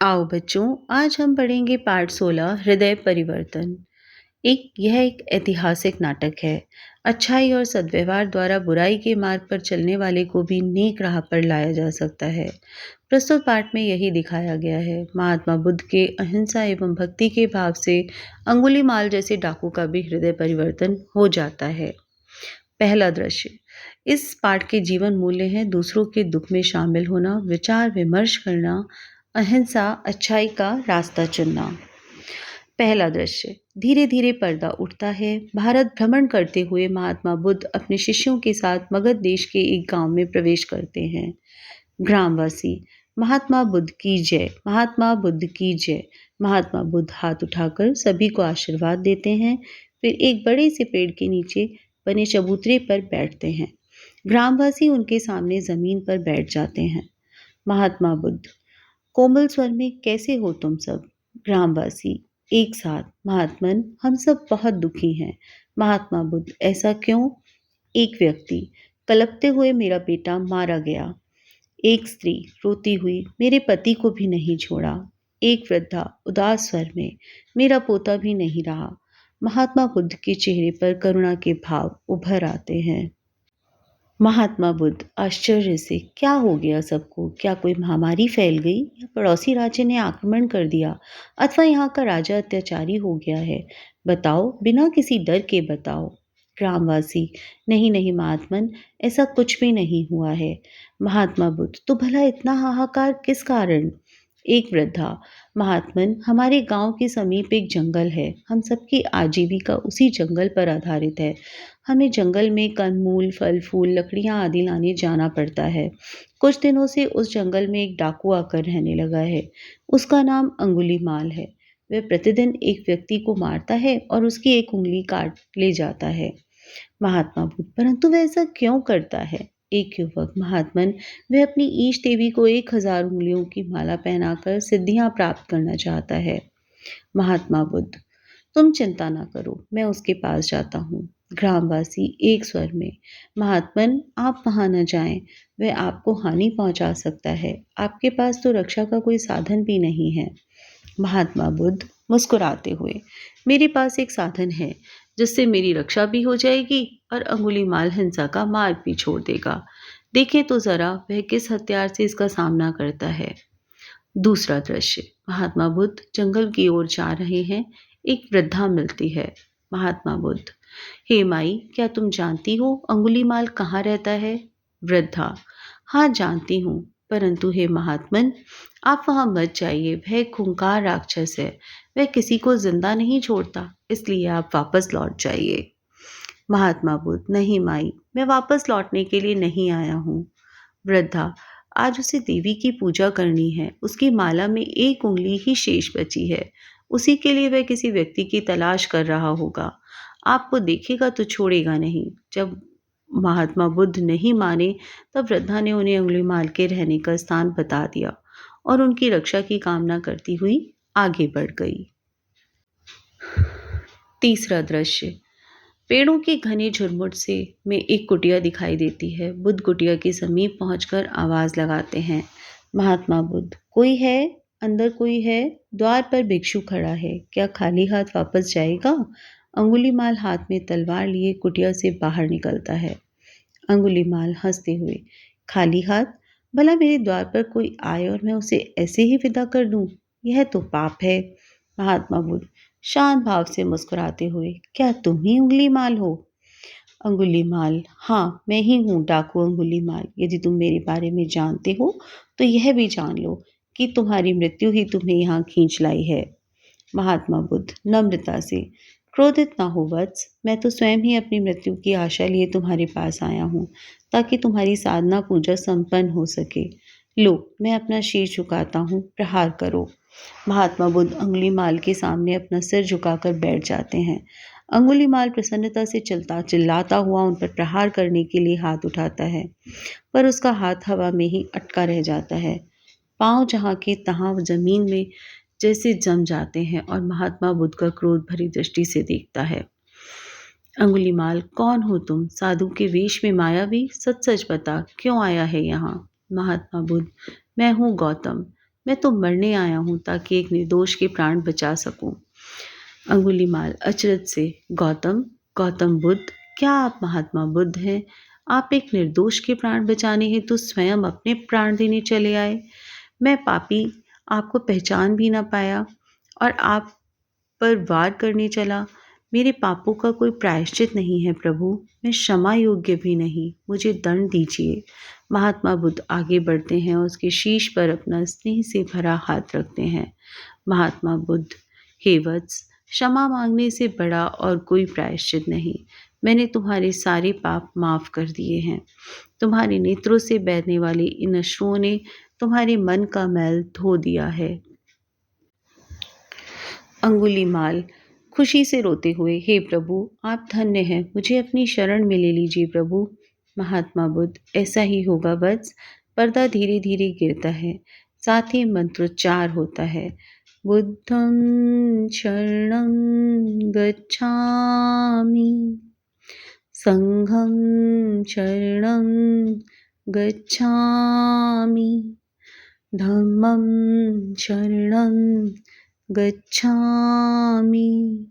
आओ बच्चों, आज हम पढ़ेंगे पाठ 16 हृदय परिवर्तन। यह एक ऐतिहासिक नाटक है। अच्छाई और सद्व्यवहार द्वारा बुराई के मार्ग पर चलने वाले को भी नेक राह पर लाया जा सकता है। प्रस्तुत पाठ में यही दिखाया गया है। महात्मा बुद्ध के अहिंसा एवं भक्ति के भाव से अंगुलीमाल जैसे डाकू का भी हृदय परिवर्तन हो जाता है। पहला दृश्य। इस पाठ के जीवन मूल्य हैं दूसरों के दुख में शामिल होना, विचार विमर्श करना, अहिंसा, अच्छाई का रास्ता चुनना। पहला दृश्य। धीरे धीरे पर्दा उठता है। भारत भ्रमण करते हुए महात्मा बुद्ध अपने शिष्यों के साथ मगध देश के एक गांव में प्रवेश करते हैं। ग्रामवासी। महात्मा बुद्ध की जय, महात्मा बुद्ध की जय। महात्मा बुद्ध हाथ उठाकर सभी को आशीर्वाद देते हैं, फिर एक बड़े से पेड़ के नीचे बने चबूतरे पर बैठते हैं। ग्रामवासी उनके सामने जमीन पर बैठ जाते हैं। महात्मा बुद्ध कोमल स्वर में, कैसे हो तुम सब? ग्रामवासी एक साथ, महात्मन हम सब बहुत दुखी हैं। महात्मा बुद्ध ऐसा क्यों? एक व्यक्ति, कलपते हुए मेरा बेटा मारा गया। एक स्त्री रोती हुई, मेरे पति को भी नहीं छोड़ा। एक वृद्धा उदास स्वर में, मेरा पोता भी नहीं रहा। महात्मा बुद्ध के चेहरे पर करुणा के भाव उभर आते हैं। महात्मा बुद्ध आश्चर्य से, क्या हो गया सबको? क्या कोई महामारी फैल गई या पड़ोसी राज्य ने आक्रमण कर दिया अथवा यहाँ का राजा अत्याचारी हो गया है? बताओ, बिना किसी डर के बताओ। ग्रामवासी, नहीं नहीं महात्मन, ऐसा कुछ भी नहीं हुआ है। महात्मा बुद्ध, तो भला इतना हाहाकार किस कारण? एक वृद्धा, महात्मन हमारे गांव के समीप एक जंगल है। हम सबकी आजीविका उसी जंगल पर आधारित है। हमें जंगल में कंदमूल, फल फूल, लकड़ियां आदि लाने जाना पड़ता है। कुछ दिनों से उस जंगल में एक डाकू आकर रहने लगा है। उसका नाम अंगुलीमाल है। वह प्रतिदिन एक व्यक्ति को मारता है और उसकी एक उंगली काट ले जाता है। महात्मा बुद्ध, परंतु वह ऐसा क्यों करता है? एक युवक, महात्मन वह अपनी ईश देवी को 1000 उंगलियों की माला पहनाकर सिद्धियां प्राप्त करना चाहता है। महात्मा बुद्ध, तुम चिंता ना करो, मैं उसके पास जाता हूँ। ग्रामवासी एक स्वर में, महात्मन आप वहां न जाएं, वह आपको हानि पहुंचा सकता है। आपके पास तो रक्षा का कोई साधन भी नहीं है। महात्मा बुद्ध मुस्कुराते हुए, मेरे पास एक साधन है जिससे मेरी रक्षा भी हो जाएगी और अंगुलीमाल हिंसा का मार्ग भी छोड़ देगा। देखें तो जरा वह किस हथियार से इसका सामना करता है। दूसरा दृश्य। महात्मा बुद्ध जंगल की ओर जा रहे हैं। एक वृद्धा मिलती है। महात्मा बुद्ध, हे माई, क्या तुम जानती हो अंगुलीमाल कहाँ रहता है? वृद्धा, हाँ जानती हूँ, परंतु हे महात्मन आप वहां मत जाइए, वह एक खूंखार राक्षस है। वह किसी को जिंदा नहीं छोड़ता, इसलिए आप वापस लौट जाइए। महात्मा बुद्ध, नहीं माई, मैं वापस लौटने के लिए नहीं आया हूँ। वृद्धा, आज उसे देवी की पूजा करनी है। उसकी माला में एक उंगली ही शेष बची है। उसी के लिए वह किसी व्यक्ति की तलाश कर रहा होगा। आपको देखेगा तो छोड़ेगा नहीं। जब महात्मा बुद्ध नहीं माने तब वृद्धा ने उन्हें अंगुलीमाल के रहने का स्थान बता दिया और उनकी रक्षा की कामना करती हुई आगे बढ़ गई। तीसरा दृश्य। पेड़ों के घने झुरमुट से में एक कुटिया दिखाई देती है। बुद्ध कुटिया के समीप पहुंचकर आवाज लगाते हैं। महात्मा बुद्ध, कोई है? अंदर कोई है? द्वार पर भिक्षु खड़ा है, क्या खाली हाथ वापस जाएगा? अंगुलीमाल हाथ में तलवार लिए कुटिया से बाहर निकलता है। अंगुलीमाल हंसते हुए, खाली हाथ? भला मेरे द्वार पर कोई आए और मैं उसे ऐसे ही विदा कर दूं? यह तो पाप है। महात्मा बुद्ध शांत भाव से मुस्कुराते हुए, क्या तुम ही अंगुलीमाल हो? अंगुलीमाल, हाँ मैं ही हूँ, डाकू अंगुलीमाल। यदि तुम मेरे बारे में जानते हो तो यह भी जान लो कि तुम्हारी मृत्यु ही तुम्हें यहाँ खींच लाई है। महात्मा बुद्ध नम्रता से, क्रोधित ना हो वत्स, मैं तो स्वयं ही अपनी मृत्यु की आशा लिए तुम्हारे पास आया हूँ ताकि तुम्हारी साधना पूजा संपन्न हो सके। लो, मैं अपना शीश झुकाता हूँ, प्रहार करो। महात्मा बुद्ध अंगुलीमाल के सामने अपना सिर झुकाकर बैठ जाते हैं। अंगुलीमाल प्रसन्नता से चलता चिल्लाता हुआ उन पर प्रहार करने के लिए हाथ उठाता है, पर उसका हाथ हवा में ही अटका रह जाता है। पांव जहाँ के तहाँ जमीन में जैसे जम जाते हैं और महात्मा बुद्ध का क्रोध भरी दृष्टि से देखता है। अंगुलीमाल, कौन हो तुम? साधु के वेश में मायावी? सच सच बता, क्यों आया है यहाँ? महात्मा बुद्ध, मैं हूँ गौतम, मैं तो मरने आया हूँ ताकि एक निर्दोष के प्राण बचा सकूं। अंगुलीमाल अचरज से, गौतम, गौतम बुद्ध, क्या आप महात्मा बुद्ध हैं? आप एक निर्दोष के प्राण बचाने हेतु स्वयं अपने प्राण देने चले आए। मैं पापी आपको पहचान भी ना पाया और आप पर वार करने चला। मेरे पापों का कोई प्रायश्चित नहीं है प्रभु, मैं क्षमा योग्य भी नहीं, मुझे दंड दीजिए। महात्मा बुद्ध आगे बढ़ते हैं और उसके शीश पर अपना स्नेह से भरा हाथ रखते हैं। महात्मा बुद्ध, हे वत्स, क्षमा मांगने से बड़ा और कोई प्रायश्चित नहीं। मैंने तुम्हारे सारे पाप माफ कर दिए हैं। तुम्हारे नेत्रों से बहने वाले इन अश्रुओं ने तुम्हारे मन का मैल धो दिया है। अंगुलीमाल खुशी से रोते हुए, हे प्रभु, आप धन्य हैं, मुझे अपनी शरण में ले लीजिए प्रभु। महात्मा बुद्ध, ऐसा ही होगा वत्स। पर्दा धीरे धीरे गिरता है, साथ ही मंत्रोच्चार होता है। बुद्धं शरणं गच्छामि, संघं शरणं गच्छामि, धम्मं शरणं गच्छामि,